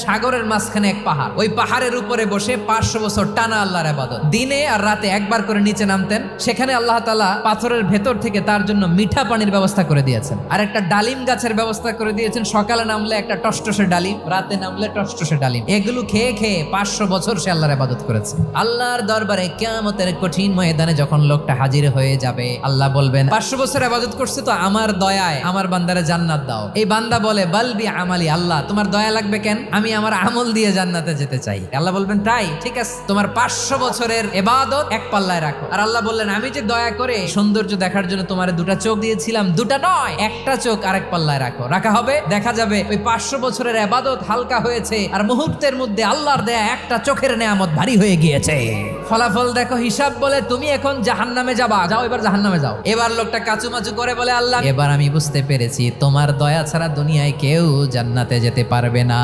সাগরের মাঝখানে এক পাহাড়, ওই পাহাড়ের উপরে বসে 500 বছর টানা আল্লাহর ইবাদত। দিনে আর রাতে একবার করে নিচে নামতেন। সেখানে আল্লাহ তাআলা পাথরের ভেতর থেকে তার জন্য মিঠা পানির ব্যবস্থা করে দিয়েছেন, আর একটা ডালিম গাছের ব্যবস্থা করে দিয়েছেন। সকালে নামলে একটা টসটসে ডালিম, রাতে নামলে টসটসে ডালিম। এগুলো খেয়ে খেয়ে 500 বছর সে আল্লাহর ইবাদত করেছে। আল্লাহর দরবারে কিয়ামতের কঠিন ময়দানে যখন লোকটা হাজির হয়ে যাবে, আল্লাহ বলবেন 500 বছর ইবাদত করছে তো আমার দয়ায় আমার বান্দারে জান্নাত দাও। এই বান্দা বলে বালবি আমালি, আল্লাহ তোমার দয়া লাগবে কেন, আমি আমার আমল দিয়ে জান্নাতে যেতে চাই। আল্লাহ বলবেন তাই ঠিক আছে, তোমার 500 বছরের ইবাদত এক পাল্লায় রাখো। আর আল্লাহ বললেন আমি যে দয়া করে সৌন্দর্য দেখার জন্য তোমার দুটা চোখ দিয়েছিলাম, দুটা নয় একটা চোখ আরেক পাল্লায় রাখো। রাখা হবে, দেখা যাবে ওই 500 বছরের ইবাদত হালকা হয়েছে আর মুহূর্তের মধ্যে আল্লাহর দেয়া একটা চোখের নেয়ামত ভারী হয়ে গিয়েছে। ফলাফল দেখো, হিসাব বলে তুমি এখন জাহান্নামে যাবা, যাও এবার জাহান্নামে যাও। এবার লোকটা কাচুমাচু করে বলে আল্লাহ এবার আমি বুঝতে পেরেছি তোমার দয়া ছাড়া দুনিয়ায় কেউ জান্নাতে যেতে পারবে না।